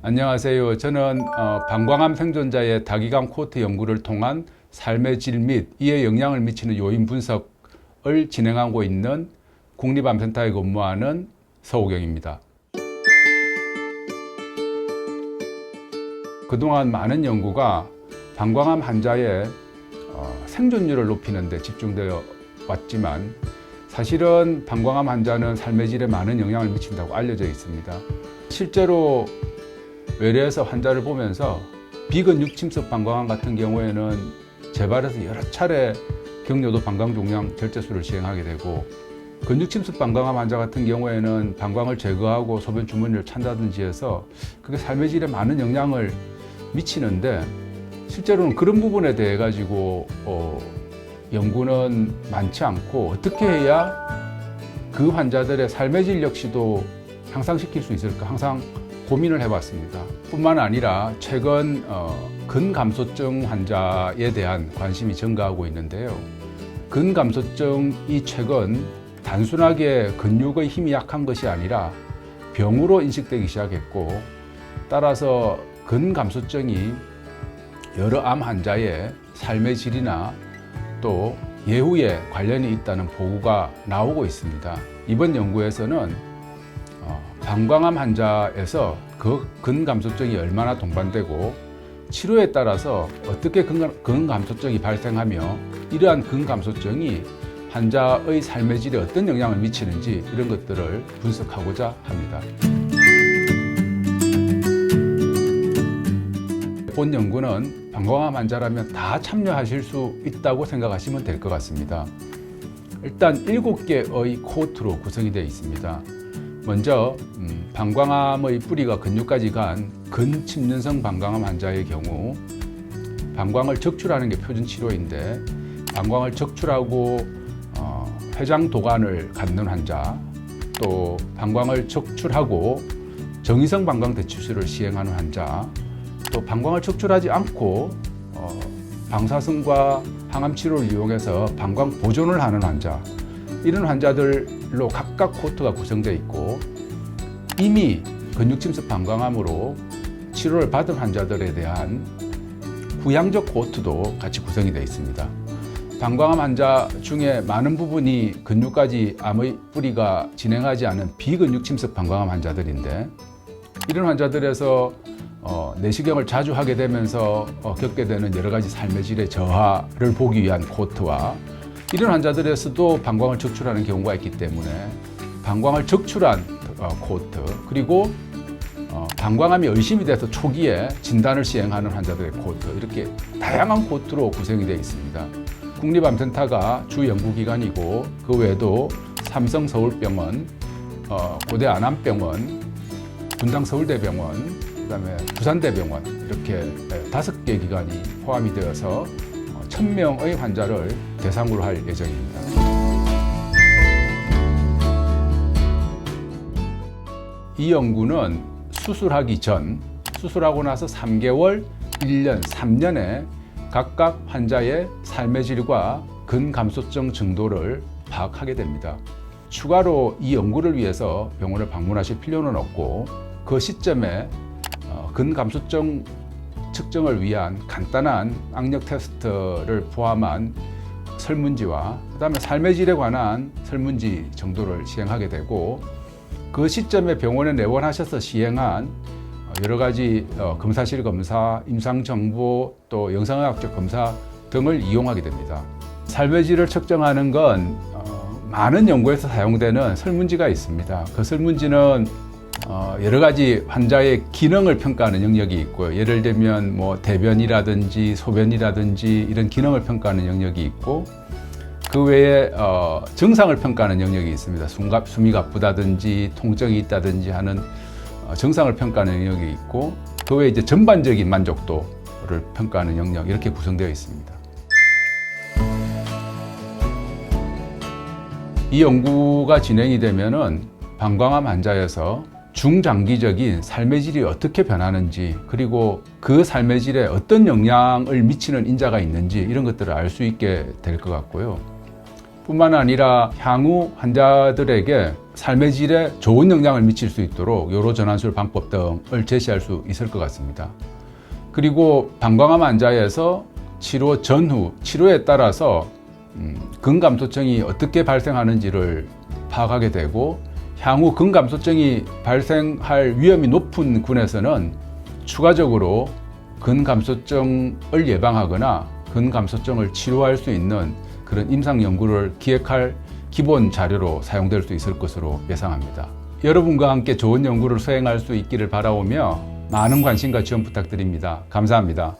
안녕하세요. 저는 방광암 생존자의 다기강 코호트 연구를 통한 삶의 질 및 이에 영향을 미치는 요인 분석을 진행하고 있는 국립암센터에 근무하는 서우경입니다. 그동안 많은 연구가 방광암 환자의 생존율을 높이는 데 집중되어 왔지만 사실은 방광암 환자는 삶의 질에 많은 영향을 미친다고 알려져 있습니다. 실제로 외래에서 환자를 보면서 비근육 침습 방광암 같은 경우에는 재발해서 여러 차례 경료도 방광종양 절제술을 시행하게 되고, 근육 침습 방광암 환자 같은 경우에는 방광을 제거하고 소변 주머니를 찬다든지 해서 그게 삶의 질에 많은 영향을 미치는데, 실제로는 그런 부분에 대해 가지고 연구는 많지 않고, 어떻게 해야 그 환자들의 삶의 질 역시도 향상시킬 수 있을까 항상 고민을 해봤습니다. 뿐만 아니라 최근 근감소증 환자에 대한 관심이 증가하고 있는데요. 근감소증이 최근 단순하게 근육의 힘이 약한 것이 아니라 병으로 인식되기 시작했고, 따라서 근감소증이 여러 암 환자의 삶의 질이나 또 예후에 관련이 있다는 보고가 나오고 있습니다. 이번 연구에서는 방광암 환자에서 그 근감소증이 얼마나 동반되고 치료에 따라서 어떻게 근감소증이 발생하며 이러한 근감소증이 환자의 삶의 질에 어떤 영향을 미치는지 이런 것들을 분석하고자 합니다. 본 연구는 방광암 환자라면 다 참여하실 수 있다고 생각하시면 될 것 같습니다. 일단 7개의 코호트로 구성이 되어 있습니다. 먼저 방광암의 뿌리가 근육까지 간 근침륜성 방광암 환자의 경우 방광을 적출하는 게 표준 치료인데, 방광을 적출하고 회장도관을 갖는 환자, 또 방광을 적출하고 정위성 방광 대치술을 시행하는 환자, 또 방광을 적출하지 않고 방사선과 항암 치료를 이용해서 방광 보존을 하는 환자, 이런 환자들로 각각 코호트가 구성되어 있고, 이미 근육 침습 방광암으로 치료를 받은 환자들에 대한 후양적 코호트도 같이 구성이 되어 있습니다. 방광암 환자 중에 많은 부분이 근육까지 암의 뿌리가 진행하지 않은 비근육 침습 방광암 환자들인데, 이런 환자들에서 내시경을 자주 하게 되면서 겪게 되는 여러 가지 삶의 질의 저하를 보기 위한 코호트와, 이런 환자들에서도 방광을 적출하는 경우가 있기 때문에 방광을 적출한 코호트, 그리고 방광암이 의심이 돼서 초기에 진단을 시행하는 환자들의 코호트, 이렇게 다양한 코호트로 구성이 되어 있습니다. 국립암센터가 주 연구기관이고, 그 외에도 삼성서울병원, 고대 안암병원, 분당서울대병원, 그다음에 부산대병원, 이렇게 5개 기관이 포함이 되어서 1000명의 환자를 대상으로 할 예정입니다. 이 연구는 수술하기 전, 수술하고 나서 3개월, 1년, 3년에 각각 환자의 삶의 질과 근감소증 정도를 파악하게 됩니다. 추가로 이 연구를 위해서 병원을 방문하실 필요는 없고, 그 시점에 근감소증 측정을 위한 간단한 악력 테스트를 포함한 설문지와 그다음에 삶의 질에 관한 설문지 정도를 시행하게 되고, 그 시점에 병원에 내원하셔서 시행한 여러 가지 검사실 검사, 임상정보, 또 영상의학적 검사 등을 이용하게 됩니다. 삶의 질을 측정하는 건 많은 연구에서 사용되는 설문지가 있습니다. 그 설문지는 여러 가지 환자의 기능을 평가하는 영역이 있고요. 예를 들면 대변이라든지 소변이라든지 이런 기능을 평가하는 영역이 있고, 그 외에 증상을 평가하는 영역이 있습니다. 숨이 가쁘다든지 통증이 있다든지 하는 증상을 평가하는 영역이 있고, 그 외에 이제 전반적인 만족도를 평가하는 영역, 이렇게 구성되어 있습니다. 이 연구가 진행이 되면은 방광암 환자에서 중장기적인 삶의 질이 어떻게 변하는지, 그리고 그 삶의 질에 어떤 영향을 미치는 인자가 있는지, 이런 것들을 알 수 있게 될 것 같고요. 뿐만 아니라 향후 환자들에게 삶의 질에 좋은 영향을 미칠 수 있도록 요로 전환술 방법 등을 제시할 수 있을 것 같습니다. 그리고 방광암 환자에서 치료 전후, 치료에 따라서 근감소증이 어떻게 발생하는지를 파악하게 되고, 향후 근감소증이 발생할 위험이 높은 군에서는 추가적으로 근감소증을 예방하거나 근감소증을 치료할 수 있는 그런 임상 연구를 기획할 기본 자료로 사용될 수 있을 것으로 예상합니다. 여러분과 함께 좋은 연구를 수행할 수 있기를 바라오며 많은 관심과 지원 부탁드립니다. 감사합니다.